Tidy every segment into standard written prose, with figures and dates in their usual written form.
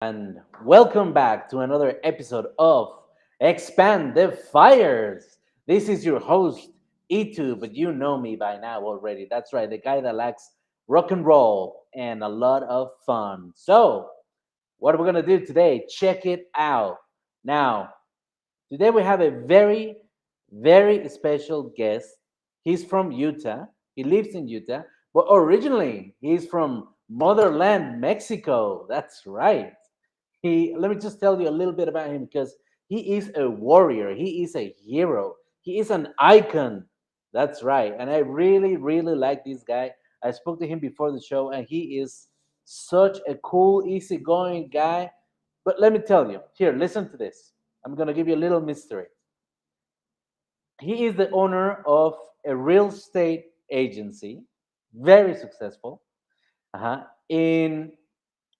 and welcome back to another episode of Expand the Fires. This is your host, E2, but you know me by now already. That's right, the guy that likes rock and roll and a lot of fun. So, what we're going to do today, check it out. Now, today we have a very special guest. He's from Utah. He lives in Utah, but originally he's from motherland Mexico. That's right. He Let me just tell you a little bit about him because he is a warrior. He is a hero. He is an icon. That's right. And I really like this guy. I spoke to him before the show, and he is such a cool, easygoing guy. But let me tell you, here, listen to this. I'm gonna give you a little mystery. He is the owner of a real estate agency, very successful. In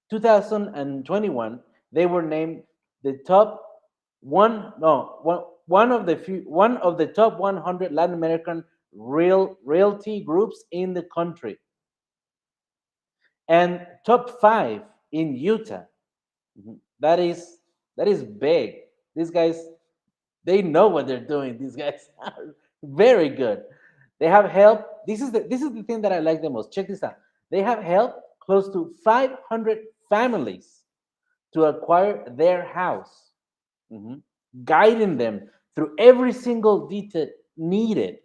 2021, they were named the top one of the top 100 Latin American realty groups in the country, and top five in Utah. That is big. These guys, they know what they're doing. These guys are very good. They have helped. This is the thing that I like the most. Check this out. They have helped close to 500 families to acquire their house, mhm, guiding them through every single detail needed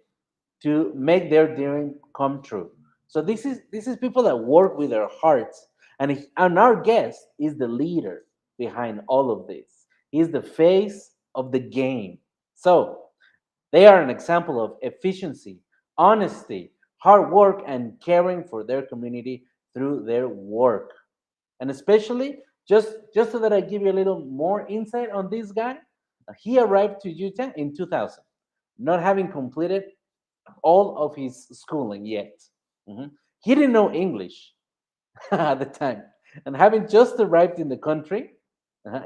to make their dream come true. So this is people that work with their hearts, and our guest is the leader behind all of this. He's the face of the game. So they are an example of efficiency, honesty, hard work, and caring for their community through their work. And especially, just so that I give you a little more insight on this guy, he arrived to Utah in 2000, not having completed all of his schooling yet. Mhm. He didn't know English at the time, and having just arrived in the country,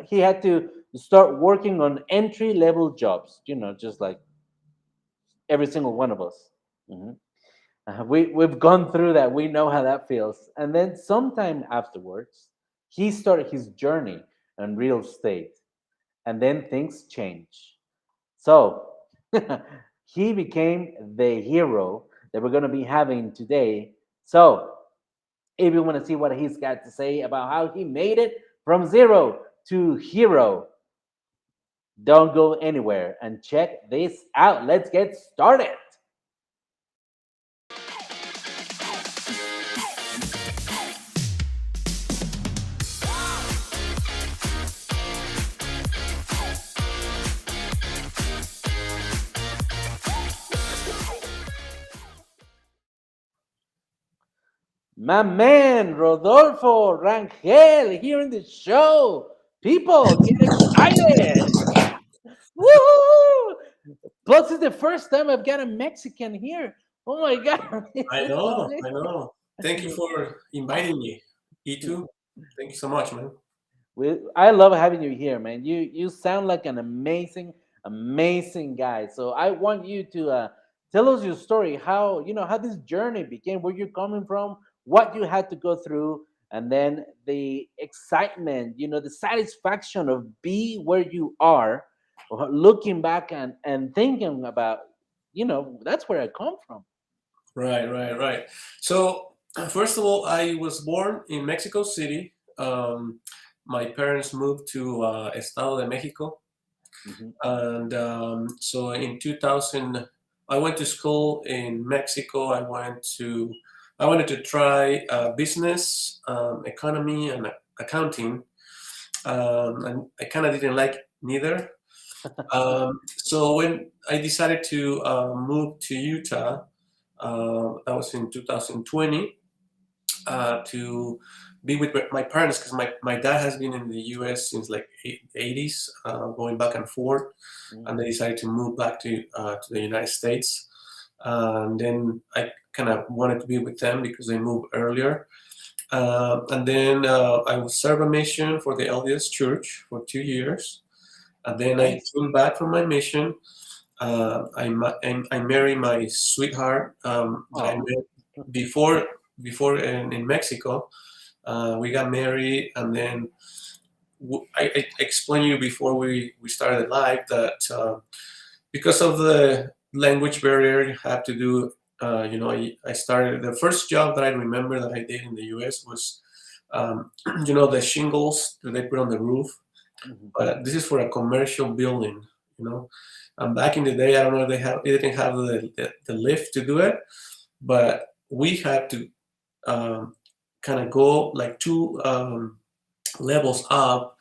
he had to start working on entry level jobs. Just like every single one of us. Mhm. We've gone through that. We know how that feels. And then sometime afterwards, he started his journey in real estate, and then things change. So he became the hero that we're going to be having today. So if you want to see what he's got to say about how he made it from zero to hero, don't go anywhere and check this out. Let's get started. My man, Rodolfo Rangel, here in the show. People, get excited. Woohoo! Plus, it's the first time I've got a Mexican here. Oh my God. I It's know, I amazing. know. Thank you for inviting me. E2, thank you so much, man. I love having you here, man. You sound like an amazing guy. So I want you to tell us your story, how this journey began, where you're coming from, what you had to go through, and then the excitement, the satisfaction of be where you are, looking back and thinking about, that's where I come from. Right. So, first of all, I was born in Mexico City. My parents moved to Estado de Mexico, Hmm. and so in 2000, I went to school in Mexico. I wanted to try business, economy, and accounting, and I kind of didn't like neither. So when I decided to move to Utah, that was in 2020, to be with my parents because my dad has been in the U.S. since like 80s, going back and forth, and they decided to move back to the United States. And then I kind of wanted to be with them because they moved earlier. And then I was served a mission for the LDS Church for 2 years. And then I Nice. came back from my mission. I married my sweetheart that I Oh. met before in Mexico. We got married, and then I explained you before we started live that because of the language barrier, you have to do. I started the first job that I remember that I did in the U.S. was, the shingles that they put on the roof. Mhm. But this is for a commercial building. You know, back in the day, I don't know if they didn't have the lift to do it, but we had to kind of go like two levels up,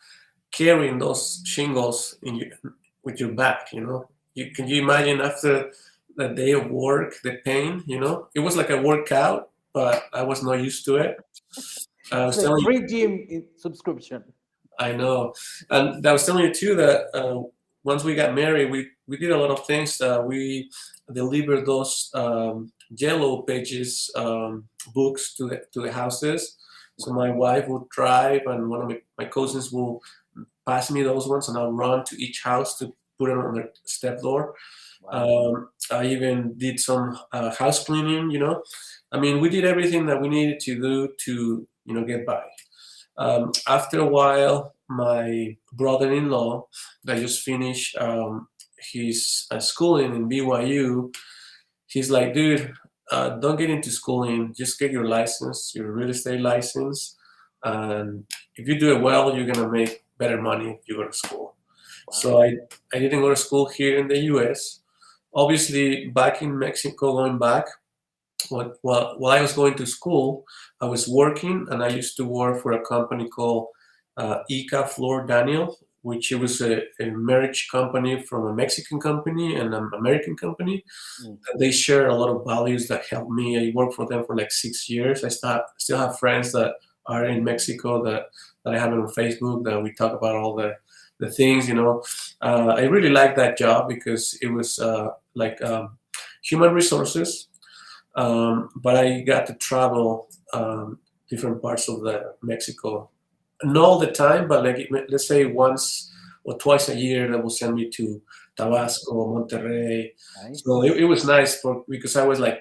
carrying those shingles with your back. Can you imagine after the day of work, the pain? It was like a workout, but I was not used to it. I It's was like telling you, free subscription. I know, and I was telling you too that once we got married, we did a lot of things. We delivered those yellow pages books to the houses. So my wife would drive, and one of my cousins will pass me those ones, and I'll run to each house to put it on their step door. Wow. I even did some house cleaning. I mean, we did everything that we needed to do to get by. After a while, my brother-in-law that just finished his schooling in BYU, he's like, dude, don't get into schooling. Just get your license, your real estate license, and if you do it well, you're gonna make better money if you go to school. Wow. So I didn't go to school here in the U.S. Obviously, back in Mexico, going back, while I was going to school, I was working, and I used to work for a company called Ica Flor Daniel, which it was a marriage company from a Mexican company and an American company. Mm. And they share a lot of values that helped me. I worked for them for like 6 years. I still have friends that are in Mexico that I have on Facebook that we talk about all the things. I really liked that job because it was like human resources, but I got to travel different parts of the Mexico, not all the time, but like let's say once or twice a year, they will send me to Tabasco, Monterrey. So it, Nice. it was nice because I was like,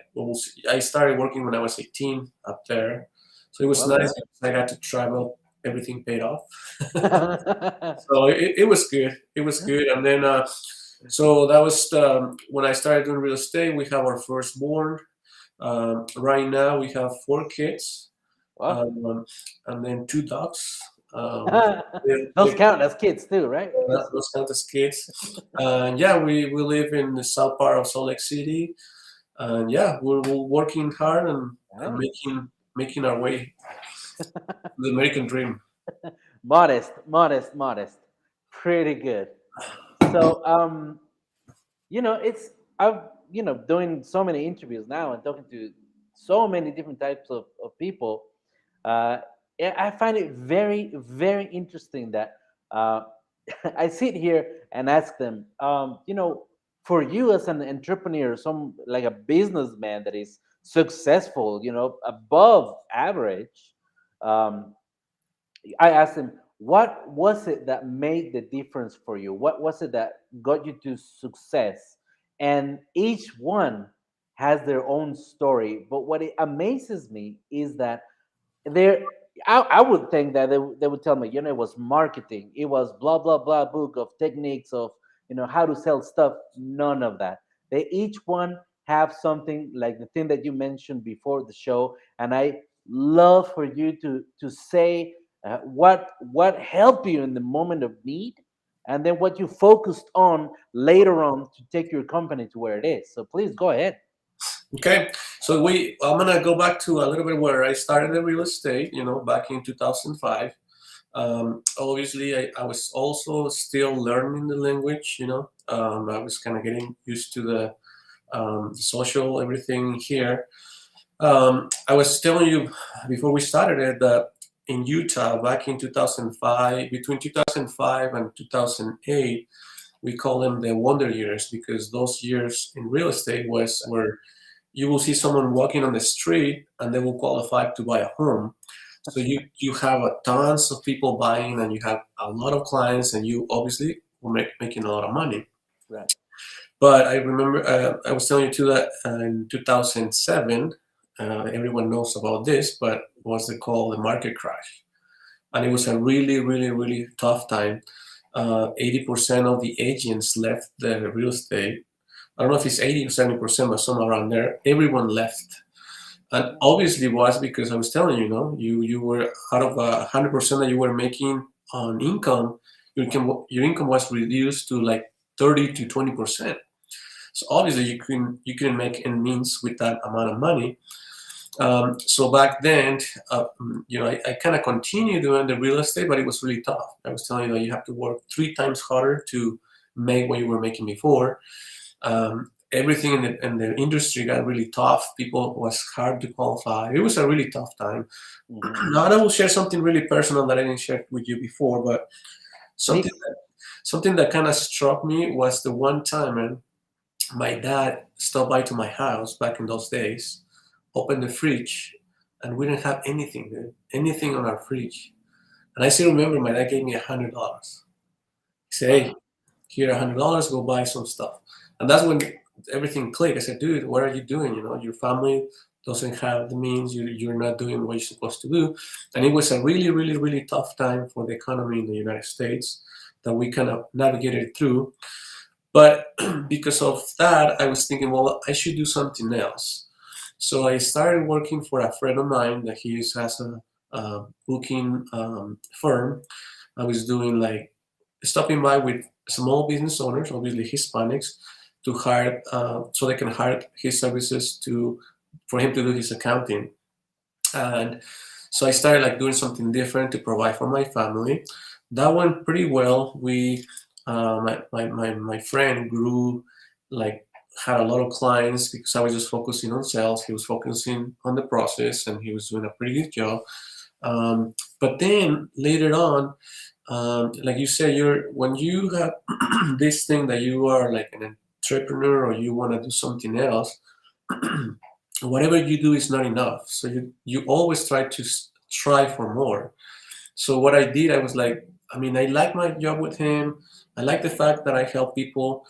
I started working when I was 18 up there, so it was Well nice done. because I got to travel. Everything paid off, so it was good. It was good, and then so that was when I started doing real estate. We have our firstborn. Right now, we have four kids, Well, um, and then two dogs. Um, those they count as kids too, right? Because those kind of kids. And yeah, we live in the south part of Salt Lake City, and yeah, we're working hard and nice. making our way to the American dream. Modest, modest, modest. Pretty good. So, it's I've doing so many interviews now and talking to so many different types of people. Uh, I find it very, very interesting that uh, I sit here and ask them, for you as an entrepreneur, some like a businessman that is successful, above average. Um, I asked him, what was it that made the difference for you? What was it that got you to success? And each one has their own story. But what it amazes me is that there, I would think that they would tell me, it was marketing, it was blah, blah, blah book of techniques of, how to sell stuff. None of that. They each one have something like the thing that you mentioned before the show. And I love for you to say what helped you in the moment of need, and then what you focused on later on to take your company to where it is. So please go ahead. Okay, so I'm gonna go back to a little bit where I started the real estate. Back in 2005. Obviously, I was also still learning the language. I was kind of getting used to the social everything here. I was telling you before we started it that in Utah back in 2005, between 2005 and 2008, we call them the wonder years because those years in real estate was where you will see someone walking on the street and they will qualify to buy a home. So you have tons of people buying and you have a lot of clients and you obviously will making a lot of money. Right. But I remember I was telling you too that in 2007, everyone knows about this, but what's it called, the market crash. and it was a really, really, really tough time. 80% of the agents left the real estate. I don't know if it's 80 or 70%, but somewhere around there. Everyone left. And obviously was because I was telling you, you were out of 100% that you were making on income, your income was reduced to like 30 to 20%. So obviously you couldn't make end means with that amount of money. So back then, I kind of continued doing the real estate, but it was really tough. I was telling you that you have to work 3 times harder to make what you were making before. Everything in the industry got really tough. People was hard to qualify. It was a really tough time. Hmm. Now I will share something really personal that I didn't share with you before, but something Please. something that kind of struck me was the one time, man, my dad stopped by to my house back in those days, opened the fridge, and we didn't have anything, dude, anything on our fridge. And I still remember my dad gave me $100. He said, "Hey, Wow. here, $100, go buy some stuff." And that's when everything clicked. I said, "Dude, what are you doing? Your family doesn't have the means. You're not doing what you're supposed to do." And it was a really, really, really tough time for the economy in the United States that we kind of navigated through. But because of that, I was thinking, well, I should do something else. So I started working for a friend of mine that has a booking firm. I was doing like stopping by with small business owners, obviously Hispanics, to hire so they can hire his services to for him to do his accounting. And so I started like doing something different to provide for my family. That went pretty well. My friend grew, like, had a lot of clients because I was just focusing on sales. He was focusing on the process, and he was doing a pretty good job. But then later on, like you said, when you have this thing that you are like an entrepreneur or you want to do something else, whatever you do is not enough. So you always try for more. So what I did, I was like, I mean, I like my job with him. I like the fact that I help people,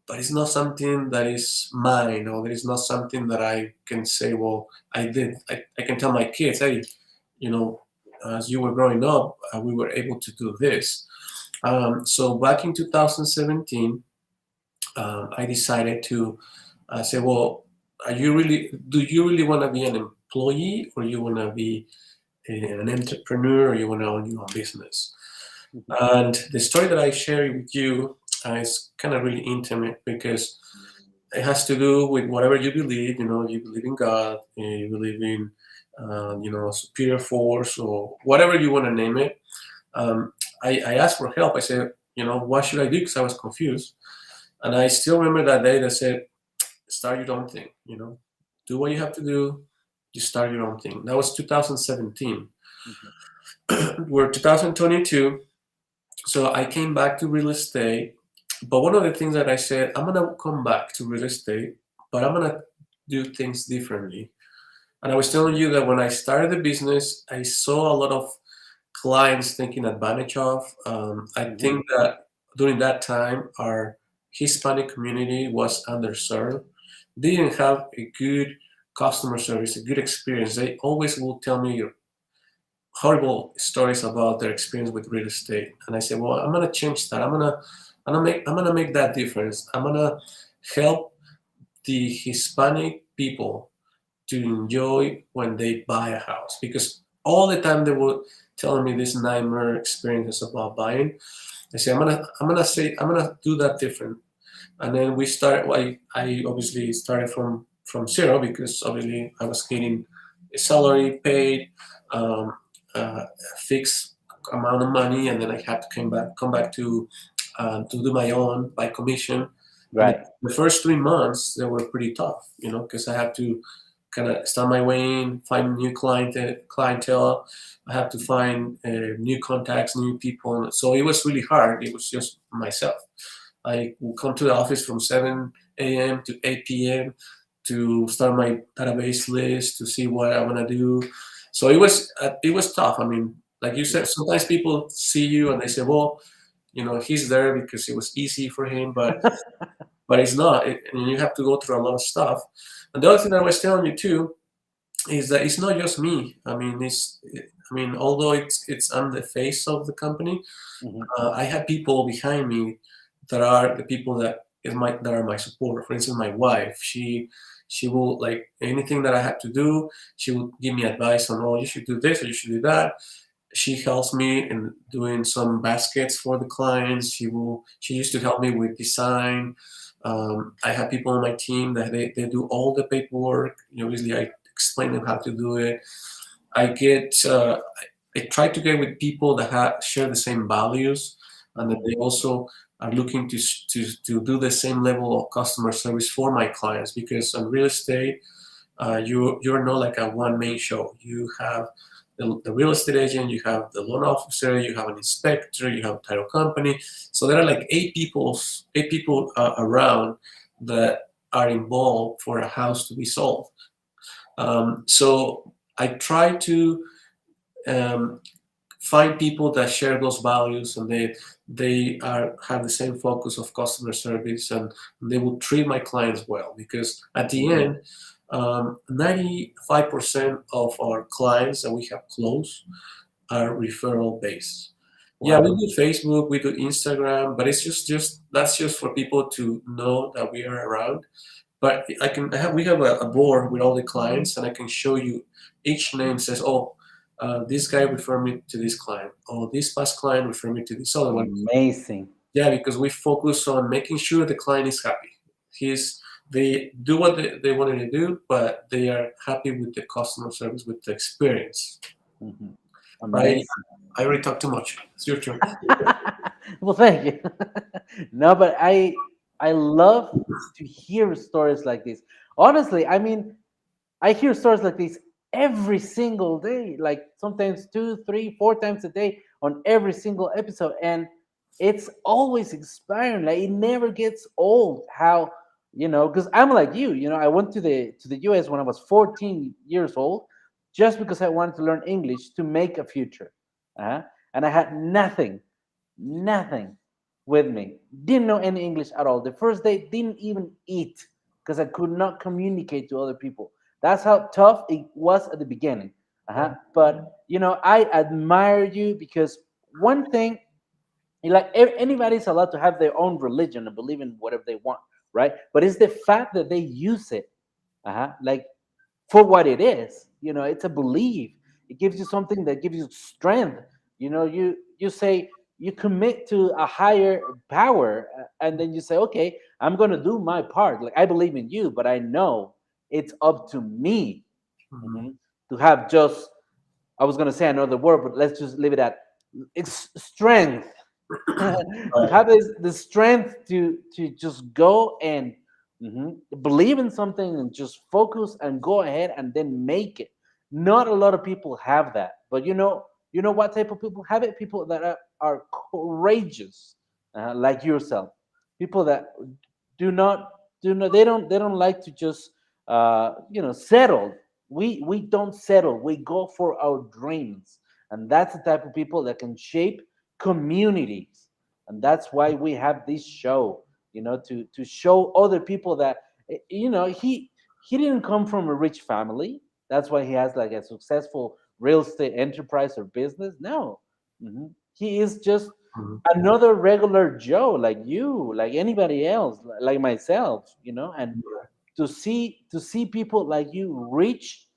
but it's not something that is mine, or there is not something that I can say, well, I did. I can tell my kids, hey, you know, as you were growing up, we were able to do this. So back in 2017, I decided to say, well, do you really want to be an employee, or you want to be an entrepreneur, or you want to own your own business? Mhm. And the story that I share with you is kind of really intimate because it has to do with whatever you believe. You believe in God, you believe in, superior force, or whatever you want to name it. I asked for help. I said, what should I do? Because I was confused. And I still remember that day that said, start your own thing, do what you have to do. You start your own thing. That was 2017. Mhm. We're 2022. So I came back to real estate. But one of the things that I said, I'm going to come back to real estate, but I'm going to do things differently. And I was telling you that when I started the business, I saw a lot of clients taking advantage of. I Mhm. think that during that time, our Hispanic community was underserved. They didn't have a good customer service, a good experience. They always will tell me horrible stories about their experience with real estate. And I said, well, I'm gonna change that. I'm gonna make that difference. I'm gonna help the Hispanic people to enjoy when they buy a house, because all the time they were telling me these nightmare experiences about buying. I say I'm gonna do that different. And then we start. Well, I obviously started from zero, because obviously I was getting a salary paid, um, a fixed amount of money, and then I had to come back to do my own by commission. And Right. the first 3 months they were pretty tough, because I had to kind of start my way in, find new clientele. I have to find new contacts, new people. So it was really hard. It was just myself. I will come to the office from 7 a.m. to 8 p.m. to start my database list to see what I want to do. So it was tough. I mean, like you said, sometimes people see you and they say, "Well, he's there because it was easy for him," but it's not. And you have to go through a lot of stuff. And the other thing that I was telling you too is that it's not just me. I mean, I mean, although it's on the face of the company, Hmm. I have people behind me that are the people that are my support. For instance, my wife, she will, like, anything that I have to do, she will give me advice on, oh, you should do this or you should do that. She helps me in doing some baskets for the clients. She used to help me with design. I have people on my team that they do all the paperwork. Obviously, I explain them how to do it. I try to get with people that share the same values, and that Hmm. they also are looking to do the same level of customer service for my clients. Because in real estate, you're not like a one man show. You have the real estate agent, you have the loan officer, you have an inspector, you have a title company. So there are like eight people around that are involved for a house to be sold. So I try to um, find people that share those values, and they are have the same focus of customer service, and they will treat my clients well, because at the Hmm. end, 95% of our clients that we have closed are referral based. Yeah, we Wow. do Facebook, we do Instagram, but it's just that's just for people to know that we are around. But we have a board with all the clients, and I can show you each name says, oh, this guy referred me to this client. Oh, this past client referred me to this other one. Amazing. Yeah, because we focus on making sure the client is happy. They do what they wanted to do, but they are happy with the customer service, with the experience. Hmm. I Amazing. I already talked too much. It's your turn. Well, thank you. No, but I love to hear stories like this. Honestly, I mean, I hear stories like this every single day, like sometimes two, three, four times a day on every single episode, and it's always inspiring. Like it never gets old. How because I'm like you. I went to the U.S. when I was 14 years old, just because I wanted to learn English to make a future, and I had nothing with me. Didn't know any English at all. The first day, didn't even eat because I could not communicate to other people. That's how tough it was at the beginning. But I admire you because one thing, like anybody's allowed to have their own religion and believe in whatever they want, right? But it's the fact that they use it, like for what it is. It's a belief. It gives you something that gives you strength. You say you commit to a higher power, and then you say, okay, I'm going to do my part. Like I believe in you, but I know it's up to me, Mhm. mhm, to have just. I was going to say another word, but let's just leave it at it's strength. To Right. have the strength to just go and believe in something and just focus and go ahead and then make it. Not a lot of people have that, but you know what type of people have it? People that are courageous, like yourself. People that do not they don't like to just settle. We don't settle. We go for our dreams, and that's the type of people that can shape communities. And that's why we have this show, to show other people that he didn't come from a rich family. That's why he has like a successful real estate enterprise or business. No. He is just Mhm. another regular Joe, like you, like anybody else, like myself, and to see people like you reach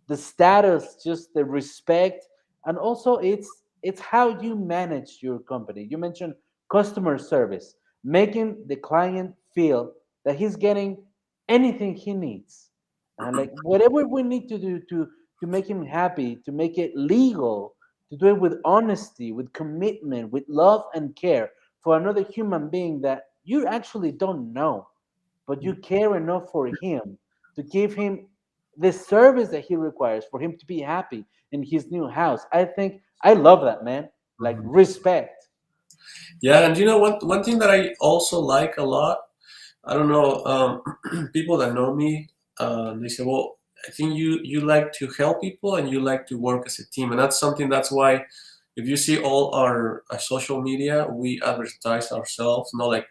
the status, just the respect, and also it's how you manage your company. You mentioned customer service, making the client feel that he's getting anything he needs, and like whatever we need to do to make him happy, to make it legal, to do it with honesty, with commitment, with love and care for another human being that you actually don't know, but you care enough for him to give him the service that he requires for him to be happy in his new house. I think I love that, man. Like Mhm. respect. Yeah, and one thing that I also like a lot, I don't know, people that know me, they say, well, I think you like to help people and you like to work as a team, and that's something. That's why if you see all our social media, we advertise ourselves, not like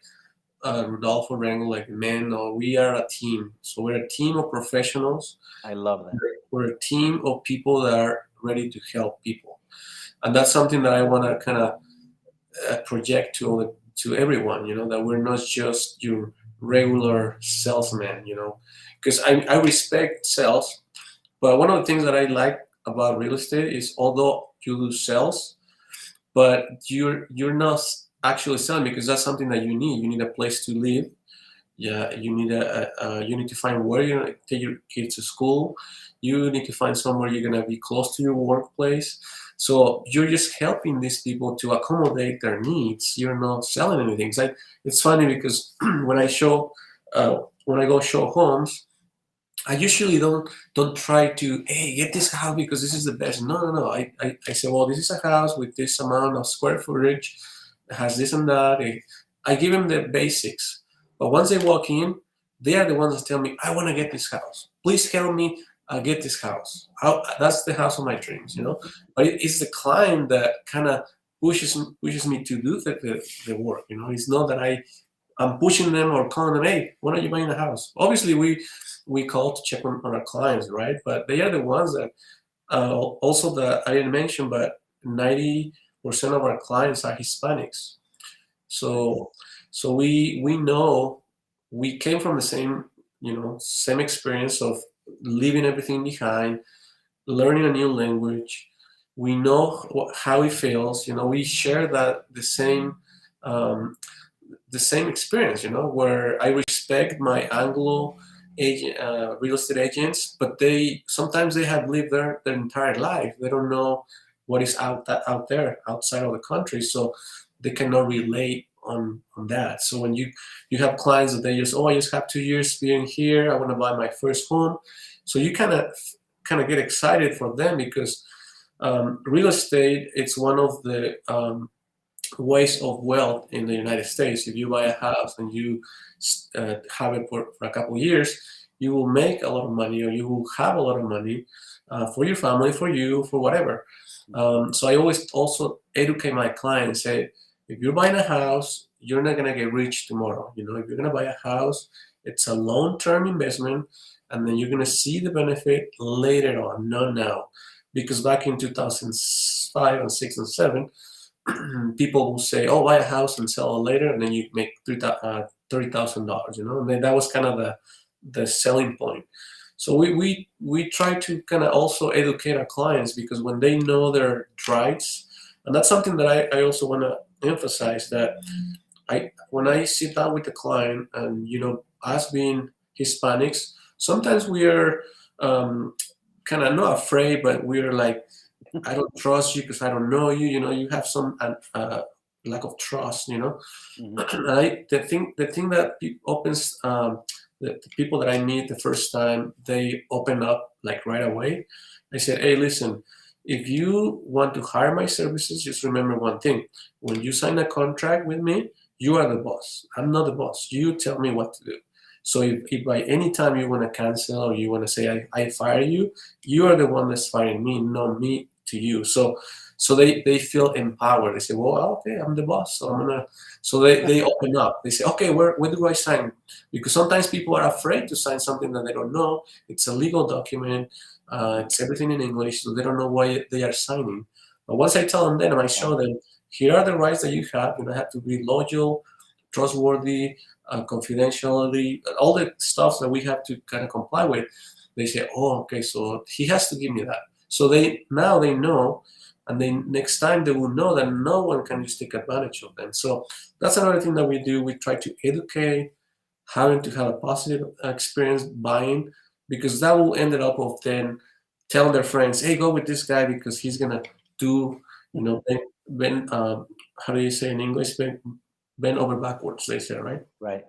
Rodolfo, Rangel, like men. No, we are a team. So we're a team of professionals. I love that. We're a team of people that are ready to help people. And that's something that I want to kind of project to everyone, that we're not just your regular salesman, because I respect sales, but one of the things that I like about real estate is although you do sales, but you're not actually selling because that's something that you need a place to live. Yeah, you need to find where you're gonna take your kids to school. You need to find somewhere you're gonna be close to your workplace. So you're just helping these people to accommodate their needs. You're not selling anything. It's funny because when I go show homes, I usually don't try to, hey, get this house because this is the best. No, no, no. I say, well, this is a house with this amount of square footage, it has this and that. I give them the basics. But once they walk in, they are the ones that tell me, I want to get this house. Please help me get this house. That's the house of my dreams. But it's the client that kind of pushes me to do the work. It's not that I'm pushing them or calling them, hey, when are you buying a house? Obviously, we call to check on our clients, right? But they are the ones that also that I didn't mention, but 90% of our clients are Hispanics. Nice. So we know we came from the same experience of leaving everything behind, learning a new language. We know how it feels. We share that um, the same experience, where I respect my Anglo real estate agents, but they sometimes they have lived there their entire life. They don't know what is out there outside of the country, so they cannot relate on that. So when you have clients that they just, oh, I just have 2 years being here, I want to buy my first home, so you kind of get excited for them because real estate it's one of the ways of wealth in the United States. If you buy a house and you have it for a couple of years, you will make a lot of money, or you will have a lot of money for your family, for you, for whatever. So I always also educate my clients. Say, if you're buying a house, you're not gonna get rich tomorrow. If you're gonna buy a house, it's a long-term investment, and then you're gonna see the benefit later on, not now. Because back in 2005 and six and seven, people will say, "Oh, buy a house and sell it later, and then you make $30,000." And then that was kind of the selling point. So we try to kind of also educate our clients because when they know their rights, and that's something that I also want to emphasize that I when I sit down with the client and us being Hispanics, sometimes we are kind of not afraid, but we're like, I don't trust you because I don't know you. You have some lack of trust. Mhm. And the thing that opens the people that I meet the first time, they open up like right away. I said, hey, listen, if you want to hire my services, just remember one thing: when you sign a contract with me, you are the boss. I'm not the boss. You tell me what to do. So if by any time you want to cancel or you want to say I fire you, you are the one that's firing me, not me to you. So they feel empowered. They say, well, okay, I'm the boss, so I'm gonna. So they open up. They say, okay, where do I sign? Because sometimes people are afraid to sign something that they don't know. It's a legal document. It's everything in English, so they don't know why they are signing. But once I tell them that, and I Yeah. show them, here are the rights that you have. You have to be loyal, trustworthy, confidentiality, all the stuff that we have to kind of comply with. They say, oh, okay, so he has to give me that. So they know, and then next time they will know that no one can just take advantage of them. So that's another thing that we do. We try to educate, having to have a positive experience buying, because that will end up of then telling their friends, hey, go with this guy because he's gonna do, bend, how do you say in English, bend over backwards, they say, right? Right.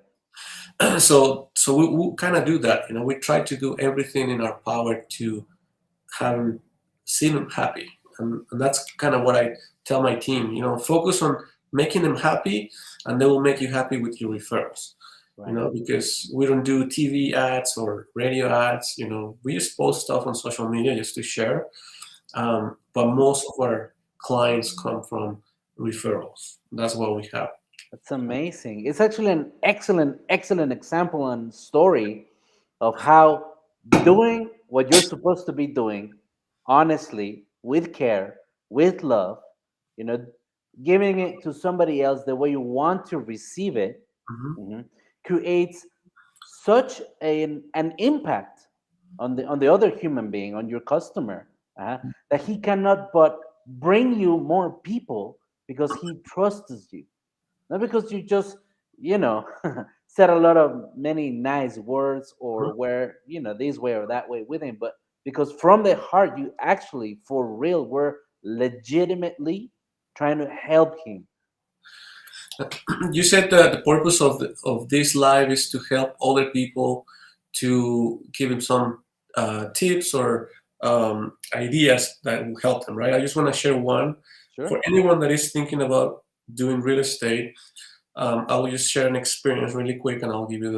So we kind of do that. We try to do everything in our power to have them, see them happy, and that's kind of what I tell my team. Focus on making them happy, and they will make you happy with your referrals. Right. Because we don't do TV ads or radio ads. We just post stuff on social media just to share. But most of our clients come from referrals. That's what we have. That's amazing. It's actually an excellent, excellent example and story of how doing what you're supposed to be doing, honestly, with care, with love, you know, giving it to somebody else the way you want to receive it, Hmm. mhm, creates such an impact on the other human being, on your customer, that he cannot but bring you more people because he trusts you, not because you just, you know, said a lot of many nice words or were, this way or that way with him, but because from the heart you actually for real were legitimately trying to help him. You said that the purpose of of this live is to help other people, to give them some tips or ideas that will help them, right? I just want to share one for Sure. anyone that is thinking about doing real estate. I will just share an experience really quick, and I'll give you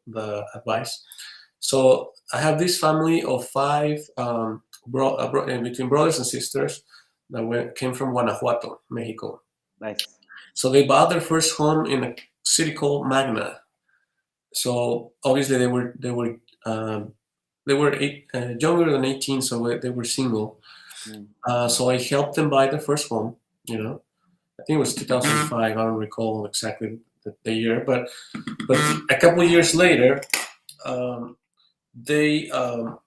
the advice. So I have this family of five, between brothers and sisters that came from Guanajuato, Mexico. Nice. So they bought their first home in a city called Magna. So obviously they were younger than 18, so they were single. Mm. So I helped them buy their first home. You know, I think it was 2005. I don't recall exactly the year, but a couple of years later, um, they um,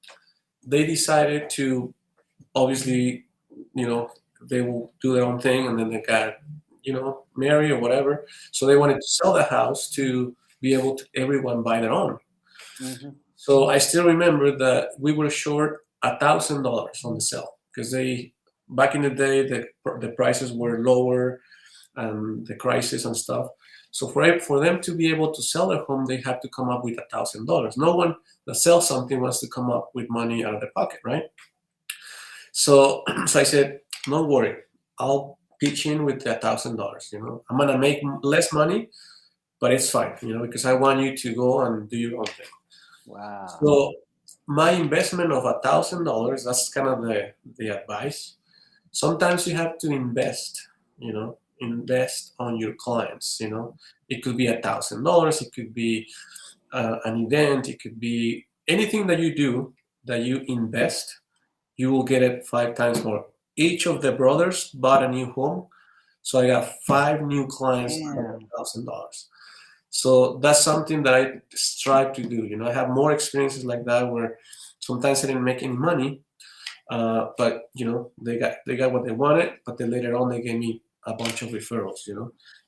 they decided to, obviously, you know, they will do their own thing, and then they got, married or whatever. So they wanted to sell the house to be able to everyone buy their own. Hmm. So I still remember that we were short $1,000 on the sale because they, back in the day, the prices were lower and the crisis and stuff. So for them to be able to sell their home, they had to come up with $1,000. No one that sells something wants to come up with money out of their pocket, right? So, so I said, "Don't worry, I'll pitch in with $1,000. I'm gonna make less money, but it's fine. Because I want you to go and do your own thing." Wow. So my investment of $1,000. That's kind of the advice. Sometimes you have to invest. Invest on your clients. It could be $1,000. It could be an event. It could be anything that you do that you invest, you will get it 5 times more. Each of the brothers bought a new home, so I got 5 new clients out of Damn. $1,000. So that's something that I strive to do. I have more experiences like that where sometimes I didn't make any money, but they got what they wanted, but then later on they gave me a bunch of referrals.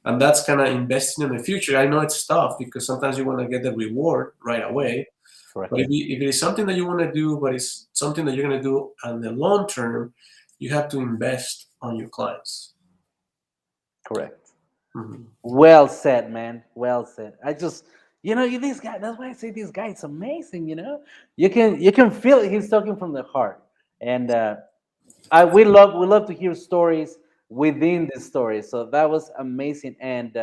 And that's kind of investing in the future. I know it's tough because sometimes you want to get the reward right away, but Correct. if it is something that you want to do, but it's something that you're going to do on the long term, you have to invest on your clients. Correct. Hmm. Well said, man. Well said. I just, this guy. That's why I say this guy is amazing. You can feel it. He's talking from the heart, and we love to hear stories within the story. So that was amazing, and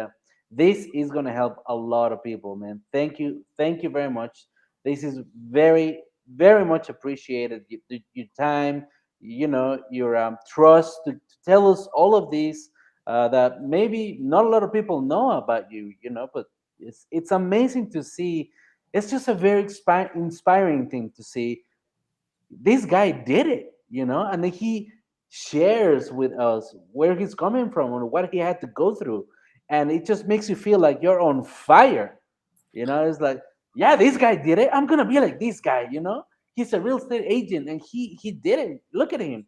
this is gonna help a lot of people, man. Thank you very much. This is very, very much appreciated. Your time, your trust to tell us all of these that maybe not a lot of people know about you, but it's amazing to see. It's just a very inspiring thing to see this guy did it, and then he shares with us where he's coming from and what he had to go through. And it just makes you feel like you're on fire. It's like, yeah, this guy did it. I'm going to be like this guy, He's a real estate agent and he did it. Look at him.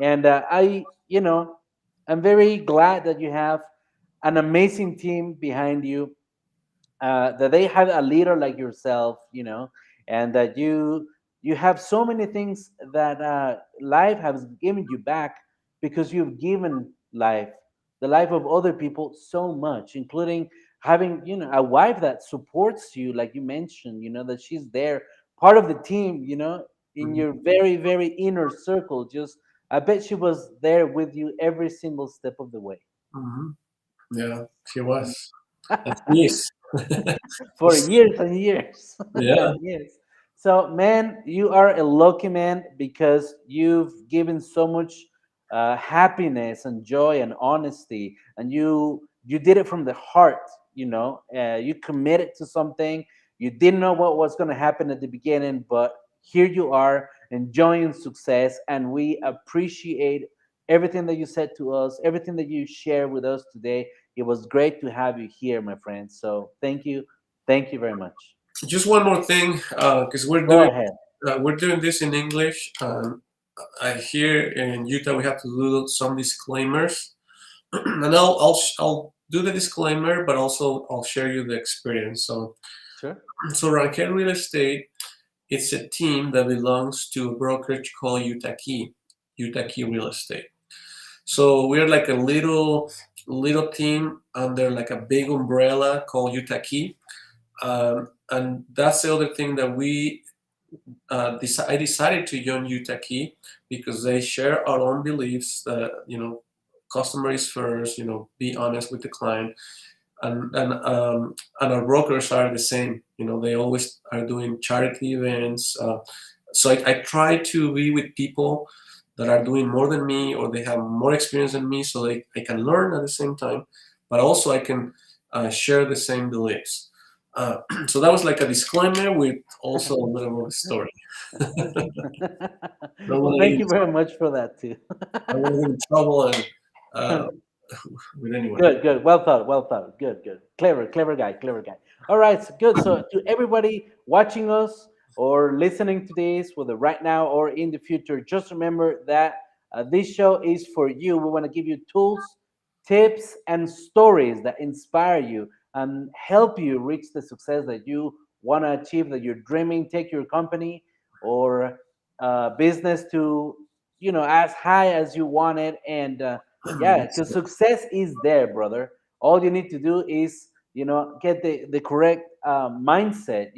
And I'm very glad that you have an amazing team behind you, that they have a leader like yourself, and that you have so many things that life has given you back because you've given the life of other people so much, including having a wife that supports you, like you mentioned, that she's there, part of the team, in Hmm. your very, very inner circle. Just, I bet she was there with you every single step of the way. Hmm. Yeah, she was. And she is. For years and years Yeah. and years. So, man, you are a lucky man because you've given so much happiness and joy and honesty, and you did it from the heart. You committed to something. You didn't know what was going to happen at the beginning, but here you are enjoying success, and we appreciate everything that you said to us, everything that you shared with us today. It was great to have you here, my friend. So thank you very much. Just one more thing, because Go ahead. we're doing this in English. I here in Utah we have to do some disclaimers, and I'll do the disclaimer, but also I'll share you the experience. Sure. Rangel Real Estate, it's a team that belongs to a brokerage called Utah Key Real Estate. So we're like a little team under like a big umbrella called Utah Key. And that's the other thing that I decided to join Utah Key because they share our own beliefs that, customer is first, be honest with the client. And our brokers are the same. They always are doing charity events. So I try to be with people that are doing more than me or they have more experience than me so I can learn at the same time, but also I can share the same beliefs. So that was like a disclaimer with also a little bit of a story. Don't Well, want to thank get, you very much for that too. I want to get in trouble and uh, with anyone. Good, good. Well thought. Well thought. Good, good. Clever, clever guy. Clever guy. All right. So good. So to everybody watching us or listening to this, whether right now or in the future, just remember that this show is for you. We want to give you tools, tips, and stories that inspire you and help you reach the success that you want to achieve, that you're dreaming. Take your company or business to as high as you want it, and yeah, because success is there, brother. All you need to do is, get the correct mindset,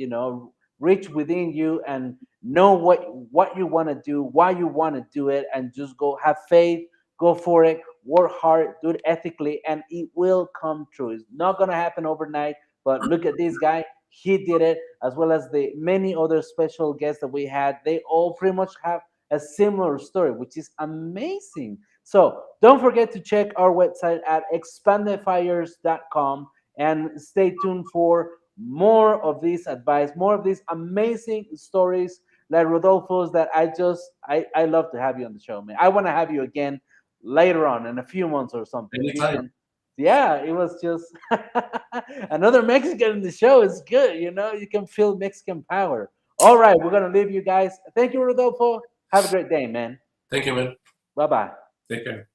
reach within you and know what you want to do, why you want to do it, and just go have faith, go for it, work hard, do it ethically, and it will come true. It's not going to happen overnight, but look at this guy. He did it, as well as the many other special guests that we had. They all pretty much have a similar story, which is amazing. So don't forget to check our website at expandifiers.com and stay tuned for more of this advice, more of these amazing stories like Rodolfo's that I love to have you on the show, man. I want to have you again later on in a few months or something. We Anytime. can, yeah, it was just another Mexican in the show is good, you can feel Mexican power. All right, we're gonna leave you guys. Thank you, Rodolfo. Have a great day, man. Thank you, man. Bye bye. Take care.